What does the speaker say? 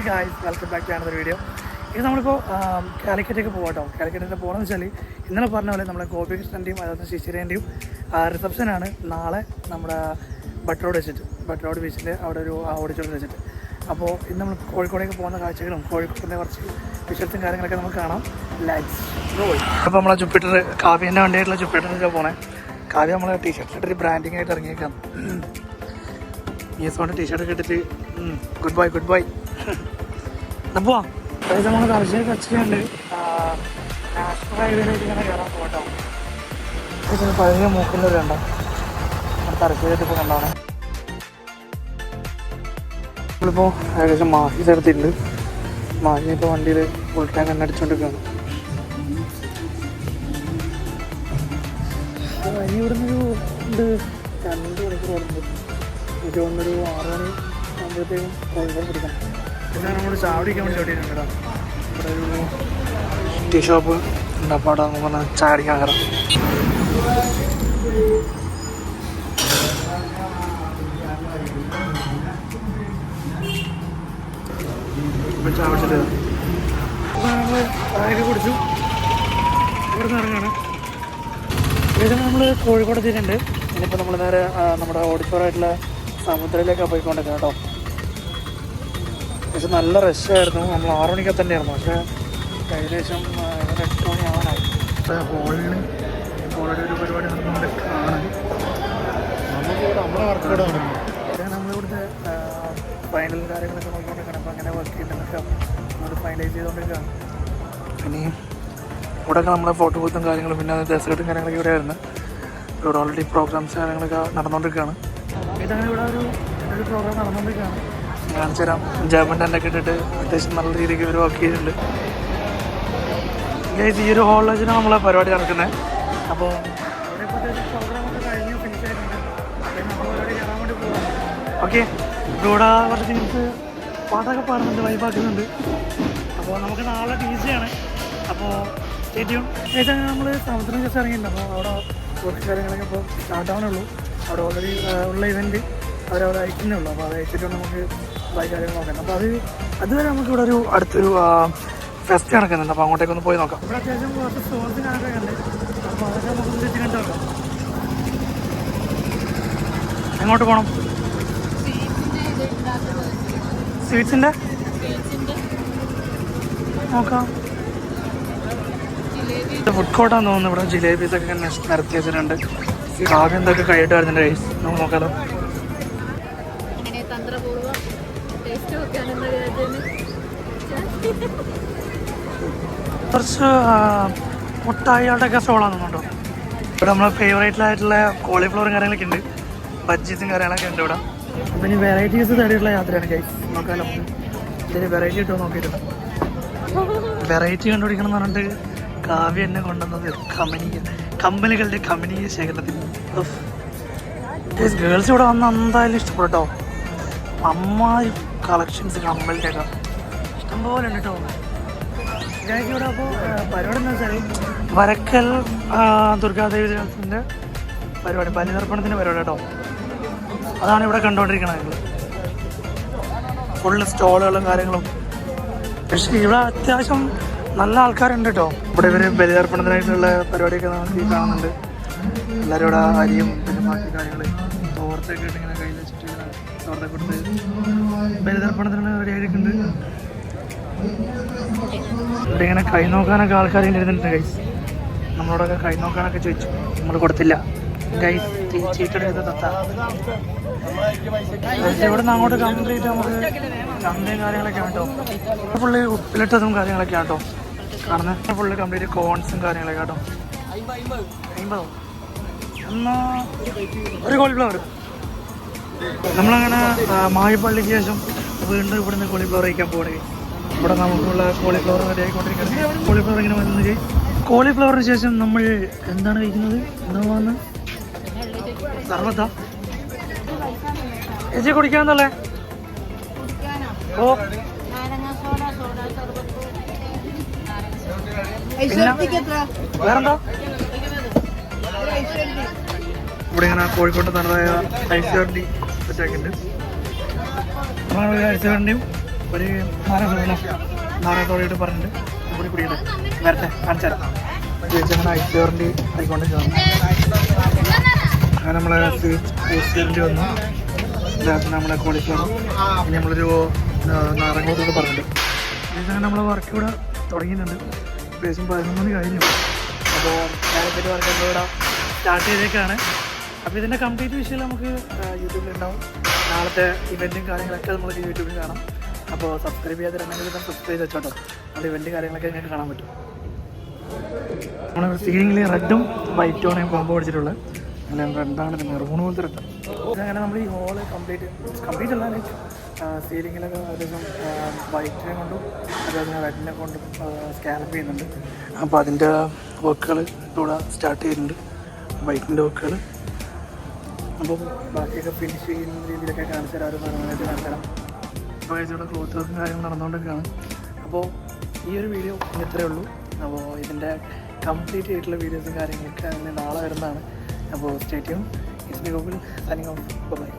Guys welcome back to another video. ഇത് നമ്മളിപ്പോൾ കാലിക്കറ്റൊക്കെ പോകട്ടോ. കാലിക്കറ്റൊക്കെ പോകണമെന്ന് വെച്ചാൽ ഇന്നലെ പറഞ്ഞ പോലെ നമ്മുടെ ഗോപികൃഷ്ണൻ്റെയും അതുപോലെ ശിശിരേൻ്റെയും റിസപ്ഷനാണ് നാളെ നമ്മുടെ ബട്ട് റോഡ് ബീച്ചിൽ അവിടെ ഒരു ഓഡിറ്റോറിയം വെച്ചിട്ട്. അപ്പോൾ ഇന്ന് നമ്മൾ കോഴിക്കോടേക്ക് പോകുന്ന കാഴ്ചകളും കോഴിക്കോടിൻ്റെ കുറച്ച് വിഷ്വൽസും കാര്യങ്ങളൊക്കെ നമുക്ക് കാണാം. Let's go. അപ്പോൾ നമ്മളെ ജുപ്പിറ്റർ കാവ്യൻ്റെ വണ്ടിയായിട്ടുള്ള ജുപ്പിറ്ററിലൊക്കെ പോകണേ. കാവ്യ നമ്മളെ ടീഷർട്ട് ഇട്ടിട്ട് ബ്രാൻഡിങ് ആയിട്ട് ഇറങ്ങിയേക്കാം. കൊണ്ട് ടീഷർട്ട് ഇട്ടിട്ട് ഗുഡ് ബൈ എന്നാ പോവാം. അതായത് നമ്മൾ തലശ്ശേരി ടച്ചുണ്ട് നാഷണൽ ഹൈവേയിലേക്ക് ഇങ്ങനെ കയറാൻ പോകട്ടോ. പഴയ മൂക്കിലൊരു കണ്ടോ തലശ്ശേരിയിട്ട് ഇപ്പോൾ കണ്ടാണ്. നമ്മളിപ്പോൾ ഏകദേശം മാഹി സ്ഥലത്തുണ്ട്. മാഹി ഇപ്പോൾ വണ്ടിയിൽ ഫുൾ ടാങ്ക് എണ്ണ അടിച്ചുകൊണ്ടിരിക്കുകയാണ്. ഇവിടെ നിന്നൊരു ഉണ്ട് 2 മണിക്കൂർ ഓടുന്നത്. എനിക്ക് തോന്നുന്നൊരു 6 മണി ആകുമ്പോഴത്തേക്കും കോഴിക്കോട് പിടിക്കണം. പിന്നെ നമ്മൾ ചാവടിക്കാൻ വേണ്ടി ഓടിയിട്ടുണ്ട് കേട്ടോ. ഇവിടെ ഒരു ടീ ഷോപ്പ് ഉണ്ട്. അപ്പോൾ അവിടെ നമുക്ക് പറഞ്ഞാൽ ചാടിക്കാൻ കയറാം. ഇപ്പം ചാവടിച്ചിട്ട് അപ്പോൾ നമ്മൾ ചായയൊക്കെ കുടിച്ചു ഇവിടെ നിന്ന് ഇറങ്ങാണ്. ഏതായാലും നമ്മൾ കോഴിക്കോട് എത്തിയിട്ടുണ്ട്. ഇനിയിപ്പോൾ നമ്മൾ നേരെ നമ്മുടെ ഓഡിറ്റോറിയമായിട്ടുള്ള സമുദ്രയിലേക്കാണ് പോയിക്കൊണ്ടിരിക്കുന്നത് കേട്ടോ. പക്ഷെ നല്ല റഷായിരുന്നു. നമ്മൾ 6 മണിക്ക് തന്നെയായിരുന്നു. പക്ഷേ ഏകദേശം 8 മണി ആവാനായി. ഹോളിൽ ഓൾറെഡി ഒരു പരിപാടി നടന്നുകൊണ്ടിരിക്കുകയാണ്. നമ്മുടെ വർക്കൗട്ട് നടന്നു. നമ്മളിവിടുത്തെ ഫൈനൽ കാര്യങ്ങളൊക്കെ നോക്കിക്കൊണ്ടിരിക്കണം. അപ്പോൾ അങ്ങനെ വർക്ക് ചെയ്തിട്ടൊക്കെ നമ്മൾ ഫൈനലൈസ് ചെയ്തുകൊണ്ടിരിക്കുകയാണ്. ഇനിയും ഇവിടെയൊക്കെ നമ്മുടെ ഫോട്ടോ ബൂത്തും കാര്യങ്ങളും പിന്നെ ഡെസേർട്ടും കാര്യങ്ങളൊക്കെ ഇവിടെ ആയിരുന്നു. ഇവിടെ ഓൾറെഡി പ്രോഗ്രാംസ് കാര്യങ്ങളൊക്കെ നടന്നുകൊണ്ടിരിക്കുകയാണ്. ഇതങ്ങനെ ഇവിടെ ഒരു പ്രോഗ്രാം നടന്നുകൊണ്ടിരിക്കുകയാണ്. കാണിച്ചു തരാം. ജർമ്മൻ ടെൻ്റൊക്കെ ഇട്ടിട്ട് അത്യാവശ്യം നല്ല രീതിക്ക് ഇവർ വർക്ക് ചെയ്തിട്ടുണ്ട്. ഈ ഒരു ഹോളിൽ വെച്ചിട്ടാണ് നമ്മളെ പരിപാടി നടക്കുന്നത്. അപ്പോൾ ഇവിടെ ഇപ്പോൾ പ്രോഗ്രാമൊക്കെ കഴിഞ്ഞ് ഫിനിഷ് ആയിട്ടുണ്ട്. പിന്നെ നമ്മൾ പരിപാടി കയറാൻ വേണ്ടി പോകാം. ഓക്കെ, ഇവിടെ കുറച്ച് മീൻസ് പാട്ടൊക്കെ പാടുന്നുണ്ട്, വൈബാക്കുന്നുണ്ട്. അപ്പോൾ നമുക്ക് നാളെ ടീച്ചയാണ്. അപ്പോൾ സ്റ്റേറ്റ്യൂൺ ഏതാണ് നമ്മൾ സമുദ്രം ജസ്റ്റ് ഇറങ്ങിയിട്ടുണ്ട്. അപ്പോൾ അവിടെ കുറച്ച് കാര്യങ്ങളൊക്കെ ഇപ്പോൾ സ്റ്റാർട്ടാവണുള്ളൂ. അവിടെ ഓൾറെഡി ഉള്ള ഇവൻറ്റ് അവരവിടെ അയക്കുന്നേ ഉള്ളൂ. അപ്പോൾ അത് അയച്ചിട്ട് നമുക്ക് ബാക്കി കാര്യങ്ങൾ നോക്കാം. അപ്പോൾ അതുവരെ നമുക്ക് ഇവിടെ ഒരു അടുത്തൊരു ഫെസ്റ്റ് നടക്കുന്നുണ്ട്. അപ്പോൾ അങ്ങോട്ടേക്കൊന്ന് പോയി നോക്കാം. ഇവിടെ അത്യാവശ്യം കുറച്ച് സ്റ്റോർസ് കാണാനൊക്കെ ഉണ്ട്. അപ്പോൾ അതൊക്കെ നമുക്ക് തിരിച്ച് കണ്ടു നോക്കാം. എങ്ങോട്ട് പോകണം? സ്വീറ്റ്സിൻ്റെ നോക്കാം. ഫുഡ് കോർട്ടാന്ന് തോന്നുന്നു. ഇവിടെ ജിലേബീസൊക്കെ നിരത്തി വെച്ചിട്ടുണ്ട്. ആദ്യം എന്തൊക്കെ കഴിയിട്ട് വരുന്നുണ്ട് റൈസ് നമുക്ക് നോക്കാലോ. കുറച്ച് മുട്ടായികളുടെയൊക്കെ സ്റ്റോളാന്ന് തോന്നുന്നുണ്ടോ. ഇവിടെ നമ്മളെ ഫേവറേറ്റിലായിട്ടുള്ള കോളിഫ്ലവറും കാര്യങ്ങളൊക്കെ ഉണ്ട്. ബജ്ജീസും കാര്യങ്ങളൊക്കെ ഉണ്ട് ഇവിടെ. അപ്പം ഇനി വെറൈറ്റീസ് തേടിയിട്ടുള്ള യാത്രയാണ് ഗൈസ്. നോക്കാലോ ഇതിന് വെറൈറ്റി കിട്ടുമോ നോക്കിയിട്ടുണ്ട്. വെറൈറ്റി കണ്ടുപിടിക്കണം എന്ന് പറഞ്ഞിട്ട് കാവ്യ എന്നെ കൊണ്ടുവന്നത് കമ്പനികളുടെ കമ്പനീയ ശേഖരണത്തിൽ. ഗേൾസ് ഇവിടെ വന്ന് എന്തായാലും ഇഷ്ടപ്പെട്ടോ. അമ്മാതിരി കളക്ഷൻസ് കമ്പലിൻ്റെയൊക്കെ ഇഷ്ടംപോലെ ഉണ്ട് കേട്ടോ. ഇവിടെ അപ്പോൾ പരിപാടി എന്താ വെച്ചാൽ വരക്കൽ ദുർഗാദേവി ദേവത്തിൻ്റെ പരിപാടി, ബലിതർപ്പണത്തിൻ്റെ പരിപാടി കേട്ടോ. അതാണ് ഇവിടെ കണ്ടുകൊണ്ടിരിക്കുന്നത്. ഫുള്ള് സ്റ്റോളുകളും കാര്യങ്ങളും. പക്ഷേ ഇവിടെ അത്യാവശ്യം നല്ല ആൾക്കാരുണ്ട് കേട്ടോ. ഇവിടെ ഇവർ ബലിതർപ്പണത്തിനായിട്ടുള്ള പരിപാടിയൊക്കെ നമുക്ക് കാണുന്നുണ്ട്. എല്ലാവരും ഇവിടെ അരിയും പിന്നെ ബാക്കി കാര്യങ്ങൾ തോർത്തൊക്കെ ഇട്ട് ഇങ്ങനെ കയ്യിൽ വെച്ചിട്ട് തോർത്തൊക്കെ കൊടുത്ത് ബലിതർപ്പണത്തിന് റെഡി ആയിട്ടുണ്ട്. ഇവിടെ ഇങ്ങനെ കൈ നോക്കാനൊക്കെ ആൾക്കാർ ഇരുന്നിട്ടുണ്ട് ഗൈസ്. നമ്മളോടൊക്കെ കൈ നോക്കാനൊക്കെ ചോദിച്ചു, നമ്മൾ കൊടുത്തില്ല ഗൈസ്. ചീട്ടെടുത്ത് തത്ത ഇവിടെ നിന്ന് അങ്ങോട്ട് കംപ്ലീറ്റ് നമുക്ക് ചന്തയും കാര്യങ്ങളൊക്കെ കേട്ടോ. ഫുള്ള് ഉപ്പിലിട്ടതും കാര്യങ്ങളൊക്കെ കേട്ടോ കാണുന്നത്. ഫുള്ള് കംപ്ലീറ്റ് കോൺസും കാര്യങ്ങളൊക്കെ കേട്ടോ. 50 എന്നാ ഒരു കോളിഫ്ലവർ. നമ്മളങ്ങനെ മാഹിപ്പള്ളിക്ക് ശേഷം വീണ്ടും ഇവിടുന്ന് കോളിഫ്ലവർ കഴിക്കാൻ പോകണേ. ഇവിടെ നമുക്കുള്ള കോളിഫ്ലവർ റെഡി ആയിക്കൊണ്ടിരിക്കുന്നത്. കോളിഫ്ലവർ ഇങ്ങനെ വന്നത്. കോളിഫ്ലവറിന് ശേഷം നമ്മൾ എന്താണ് കഴിക്കുന്നത്? എന്താ വന്ന് സർവത്താ ചേച്ചി കുടിക്കാന്നല്ലേ? ഓ വേറെന്താ? ഇവിടെ ഇങ്ങനെ കോഴിക്കോട്ട് തനതായ ഐസ് കരണ്ടി സെറ്റാക്കിയിട്ടുണ്ട്. ഐസ് കരണ്ടിയും ഒരു നാരകത്തോടെ പറഞ്ഞിട്ട് കൂടി കുടിക്കട്ടെ വരട്ടെ കാണിച്ചു തരാം. അങ്ങനെ ഐസ് ചോറിൻ്റെ ആയിക്കൊണ്ട് അങ്ങനെ നമ്മളെ ഐസ് ചോറിൻ്റെ വന്നു. ഇതിനകത്ത് നമ്മളെ കോളിഫ്ലവർ ഇനി നമ്മളൊരു നാരങ്ങോട്ടോട് പറഞ്ഞിട്ടുണ്ട്. അങ്ങനെ നമ്മളെ വർക്ക് ഇവിടെ തുടങ്ങിയിട്ടുണ്ട്. ഏകദേശം 11 മണി കഴിഞ്ഞു. അപ്പോൾ ഞാനിപ്പോൾ വർക്കൊക്കെ ഇവിടെ സ്റ്റാർട്ട് ചെയ്തേക്കാണ്. അപ്പോൾ ഇതിൻ്റെ കംപ്ലീറ്റ് വിഷയം നമുക്ക് യൂട്യൂബിലുണ്ടാവും. നാളത്തെ ഇവൻറ്റും കാര്യങ്ങളൊക്കെ നമുക്ക് യൂട്യൂബിൽ കാണാം. അപ്പോൾ സബ്സ്ക്രൈബ് ചെയ്യാതിരുന്നെങ്കിൽ ഇപ്പം സബ്സ്ക്രൈബ് ചെയ്ത് വെച്ചോട്ടോ. നമ്മുടെ ഇവൻറ്റ് കാര്യങ്ങളൊക്കെ നിങ്ങൾക്ക് കാണാൻ പറ്റും. നമ്മൾ സീലിങ്ങിൽ റെഡും വൈറ്റുമാണ് കോമ്പോ അടിച്ചിട്ടുള്ളത്. അല്ല റെഡാണ് മെറൂൺ പോലത്തെ റെഡ്. അങ്ങനെ നമ്മൾ ഈ ഹോള് കംപ്ലീറ്റ് അല്ല ലൈക്ക് സീലിങ്ങിലൊക്കെ ഏകദേശം വൈറ്റിനെ കൊണ്ടും അതേപോലെ റെഡിനെ കൊണ്ടും സ്കാനപ്പ് ചെയ്യുന്നുണ്ട്. അപ്പോൾ അതിൻ്റെ വർക്കുകൾ ഇവിടെ സ്റ്റാർട്ട് ചെയ്യുന്നുണ്ട്, വൈറ്റിൻ്റെ വർക്കുകൾ. അപ്പം ബാക്കിയൊക്കെ ഫിനിഷ് ചെയ്യുന്ന രീതിയിലൊക്കെ കാണിച്ചു തരാം. ഒരു നന്നായിട്ട് കാണിച്ചു തരാം. അപ്പോൾ ഇവിടെ ക്ലോത്ത് വർക്കും കാര്യങ്ങൾ നടന്നുകൊണ്ടൊക്കെയാണ്. അപ്പോൾ ഈ ഒരു വീഡിയോ ഇത്രയേ ഉള്ളൂ. അപ്പോൾ ഇതിൻ്റെ കംപ്ലീറ്റ് ആയിട്ടുള്ള വീഡിയോസും കാര്യങ്ങളൊക്കെ അങ്ങനെ നാളെ വരുന്നതാണ്. അപ്പോൾ stay tune. It's me Gokul signing off. By.